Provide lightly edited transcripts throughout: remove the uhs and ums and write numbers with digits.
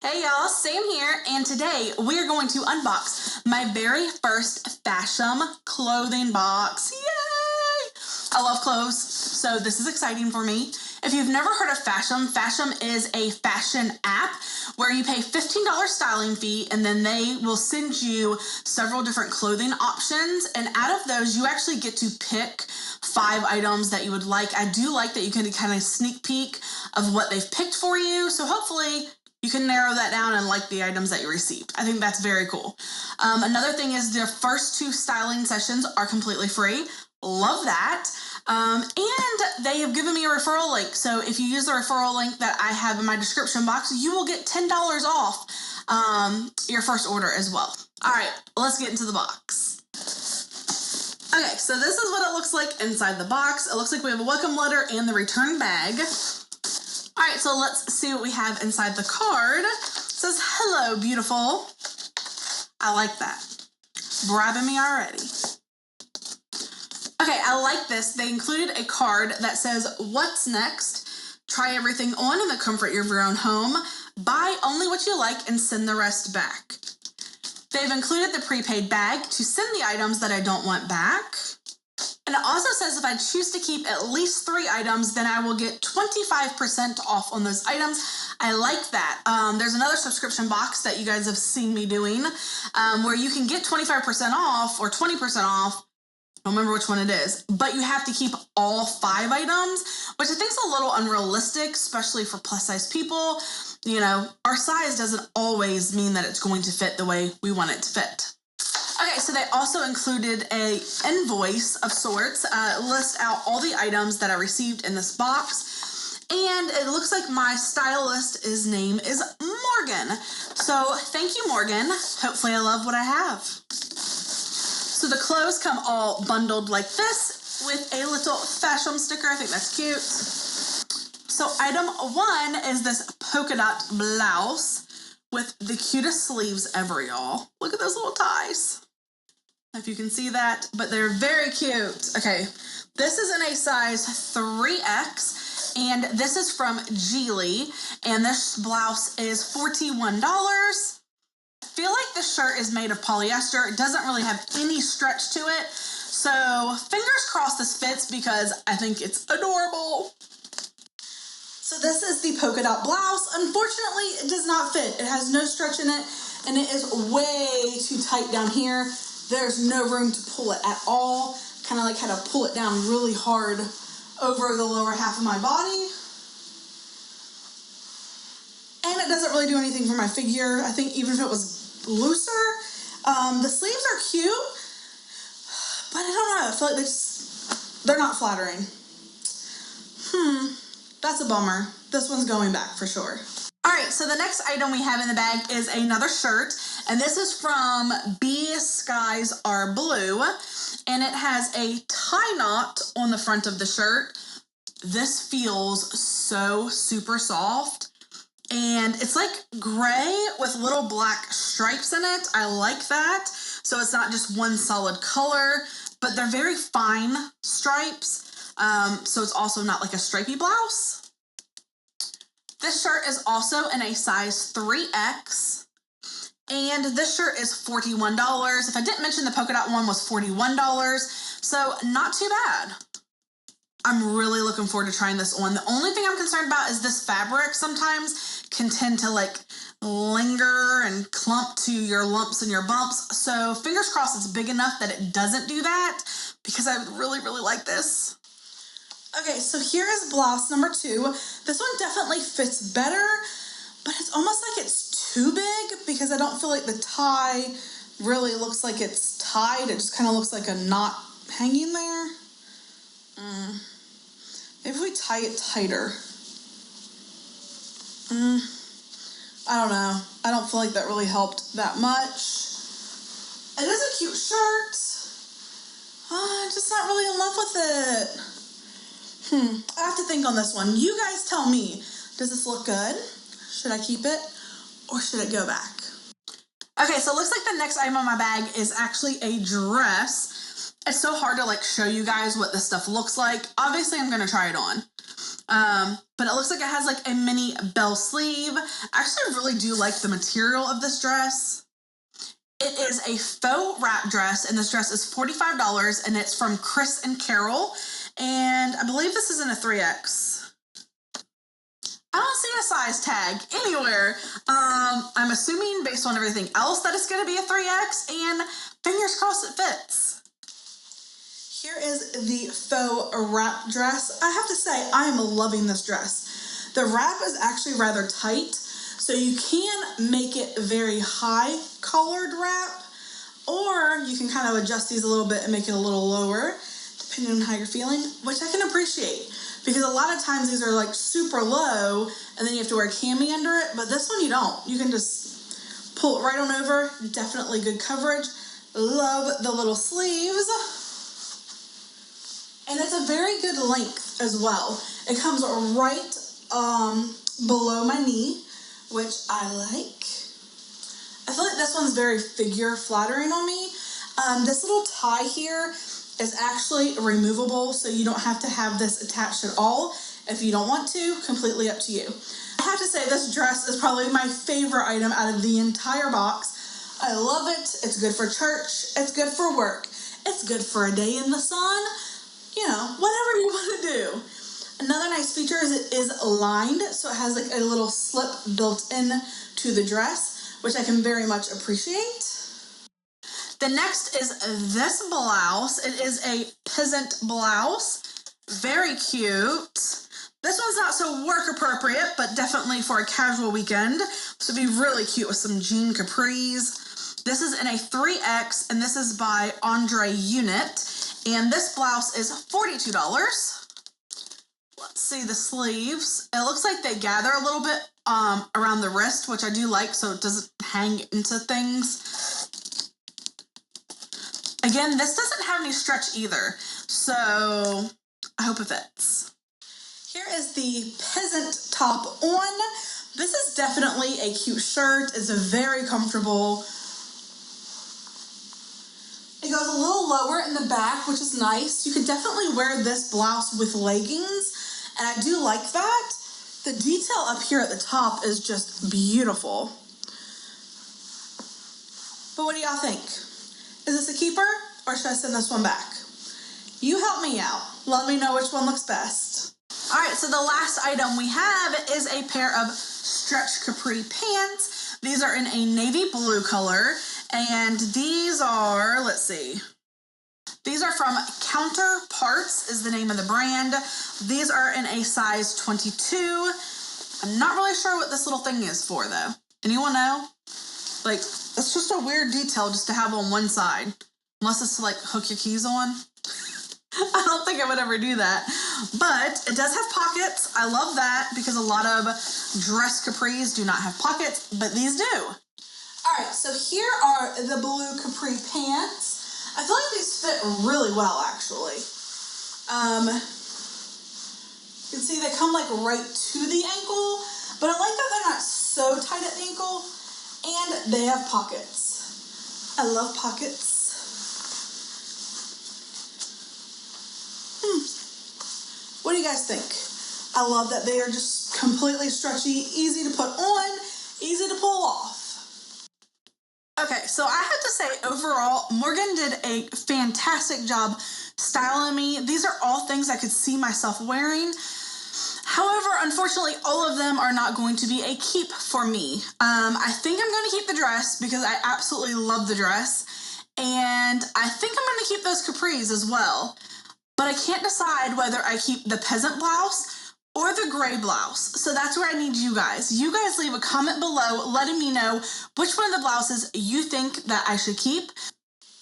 Hey y'all, Sam here, and today we are going to unbox my very first FASHOM clothing box. Yay! I love clothes, so this is exciting for me. If you've never heard of FASHOM, FASHOM is a fashion app where you pay $15 styling fee and then they will send you several different clothing options, and out of those you actually get to pick 5 items that you would like. I do like that you can kind of sneak peek of what they've picked for you, so hopefully you can narrow that down and like the items that you received. I think that's very cool. Another thing is their first 2 styling sessions are completely free. Love that. And they have given me a referral link. So if you use the referral link that I have in my description box, you will get $10 off your first order as well. All right, let's get into the box. Okay, so this is what it looks like inside the box. It looks like we have a welcome letter and the return bag. All right, so let's see what we have inside the card. It says, "Hello, beautiful." I like that. Bribing me already. Okay, I like this. They included a card that says, "What's next? Try everything on in the comfort of your own home. Buy only what you like and send the rest back." They've included the prepaid bag to send the items that I don't want back. And it also says if I choose to keep at least 3 items, then I will get 25% off on those items. I like that. There's another subscription box that you guys have seen me doing where you can get 25% off or 20% off. I don't remember which one it is, but you have to keep all 5 items, which I think is a little unrealistic, especially for plus size people. You know, our size doesn't always mean that it's going to fit the way we want it to fit. Okay, so they also included a invoice of sorts, list out all the items that I received in this box, and it looks like my stylist's name is Morgan. So thank you, Morgan. Hopefully I love what I have. So the clothes come all bundled like this with a little FASHOM sticker. I think that's cute. So item 1 is this polka dot blouse with the cutest sleeves ever, y'all. Look at those little ties. If you can see that, but they're very cute. Okay, this is in a size 3X, and this is from Geely, and this blouse is $41. I feel like the shirt is made of polyester. It doesn't really have any stretch to it, so fingers crossed this fits because I think it's adorable. So this is the polka dot blouse. Unfortunately, it does not fit. It has no stretch in it, and it is way too tight down here. There's no room to pull it at all. Kind of like had to pull it down really hard over the lower half of my body. And it doesn't really do anything for my figure. I think even if it was looser, the sleeves are cute, but I don't know. I feel like they're not flattering. That's a bummer. This one's going back for sure. All right, so the next item we have in the bag is another shirt, and this is from Be Skies Are Blue, and it has a tie knot on the front of the shirt. This feels so super soft, and it's like gray with little black stripes in it. I like that. So it's not just one solid color, but they're very fine stripes. So it's also not like a stripy blouse. This shirt is also in a size 3X, and this shirt is $41. If I didn't mention, the polka dot one was $41, so not too bad. I'm really looking forward to trying this on. The only thing I'm concerned about is this fabric sometimes can tend to like linger and clump to your lumps and your bumps, so fingers crossed it's big enough that it doesn't do that, because I really, really like this. Okay, so here is blouse number 2. This one definitely fits better, but it's almost like it's too big because I don't feel like the tie really looks like it's tied. It just kind of looks like a knot hanging there. Maybe if we tie it tighter. I don't know. I don't feel like that really helped that much. It is a cute shirt. I'm just not really in love with it. I have to think on this one. You guys tell me. Does this look good? Should I keep it or should it go back? Okay, so it looks like the next item on my bag is actually a dress. It's so hard to like show you guys what this stuff looks like. Obviously, I'm going to try it on. But it looks like it has like a mini bell sleeve. I actually really do like the material of this dress. It is a faux wrap dress, and this dress is $45, and it's from Chris and Carol, and I believe this is in a 3X. I don't see a size tag anywhere. I'm assuming based on everything else that it's going to be a 3X, and fingers crossed it fits. Here is the faux wrap dress. I have to say, I am loving this dress. The wrap is actually rather tight, so you can make it very high collared wrap, or you can kind of adjust these a little bit and make it a little lower, depending on how you're feeling, which I can appreciate. Because a lot of times these are like super low, and then you have to wear a cami under it, but this one you don't. You can just pull it right on over. Definitely good coverage. Love the little sleeves. And it's a very good length as well. It comes right below my knee, which I like. I feel like this one's very figure flattering on me. This little tie here is actually removable, so you don't have to have this attached at all. If you don't want to, completely up to you. I have to say this dress is probably my favorite item out of the entire box. I love it. It's good for church. It's good for work. It's good for a day in the sun. You know, whatever you want to do. Another nice feature is it is lined, so it has like a little slip built in to the dress, which I can very much appreciate. The next is this blouse. It is a Peasant Blouse. Very cute. This one's not so work appropriate, but definitely for a casual weekend. So it'd be really cute with some jean capris. This is in a 3X, and this is by Andre Unit. And this blouse is $42. Let's see the sleeves. It looks like they gather a little bit around the wrist, which I do like, so it doesn't hang into things. Again, this doesn't have any stretch either, so I hope it fits. Here is the peasant top on. This is definitely a cute shirt. It's very comfortable. It goes a little lower in the back, which is nice. You could definitely wear this blouse with leggings, and I do like that. The detail up here at the top is just beautiful. But what do y'all think? Is this a keeper, or should I send this one back? You help me out. Let me know which one looks best. All right, so the last item we have is a pair of stretch capri pants. These are in a navy blue color, and these are, let's see. These are from Counterparts is the name of the brand. These are in a size 22. I'm not really sure what this little thing is for, though. Anyone know? Like, it's just a weird detail just to have on one side. Unless it's to, like, hook your keys on. I don't think I would ever do that. But it does have pockets. I love that because a lot of dress capris do not have pockets, but these do. All right, so here are the blue capri pants. I feel like these fit really well, actually. You can see they come like right to the ankle, but I like that they're not so tight at the ankle, and they have pockets. I love pockets. What do you guys think? I love that they are just completely stretchy, easy to put on, easy to pull off. Okay, so I have to say, overall, Morgan did a fantastic job styling me. These are all things I could see myself wearing. However, unfortunately, all of them are not going to be a keep for me. I think I'm going to keep the dress because I absolutely love the dress. And I think I'm going to keep those capris as well. But I can't decide whether I keep the peasant blouse or the gray blouse. So that's where I need you guys. You guys leave a comment below letting me know which one of the blouses you think that I should keep.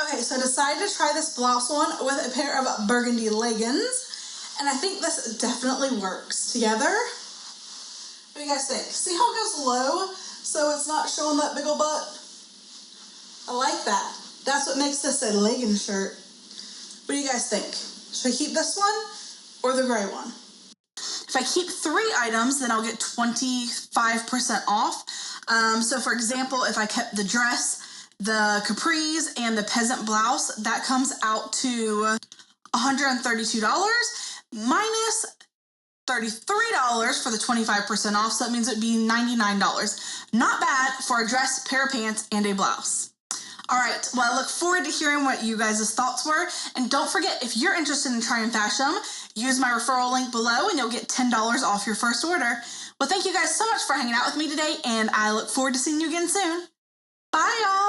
Okay, so I decided to try this blouse on with a pair of burgundy leggings. And I think this definitely works together. What do you guys think? See how it goes low so it's not showing that big ol' butt? I like that. That's what makes this a legging shirt. What do you guys think? Should I keep this one or the gray one? If I keep 3 items, then I'll get 25% off. So for example, if I kept the dress, the capris, and the peasant blouse, that comes out to $132 minus $33 for the 25% off, so that means it would be $99. Not bad for a dress, pair of pants, and a blouse. All right, well, I look forward to hearing what you guys' thoughts were. And don't forget, if you're interested in trying FASHOM, use my referral link below and you'll get $10 off your first order. Well, thank you guys so much for hanging out with me today, and I look forward to seeing you again soon. Bye, y'all.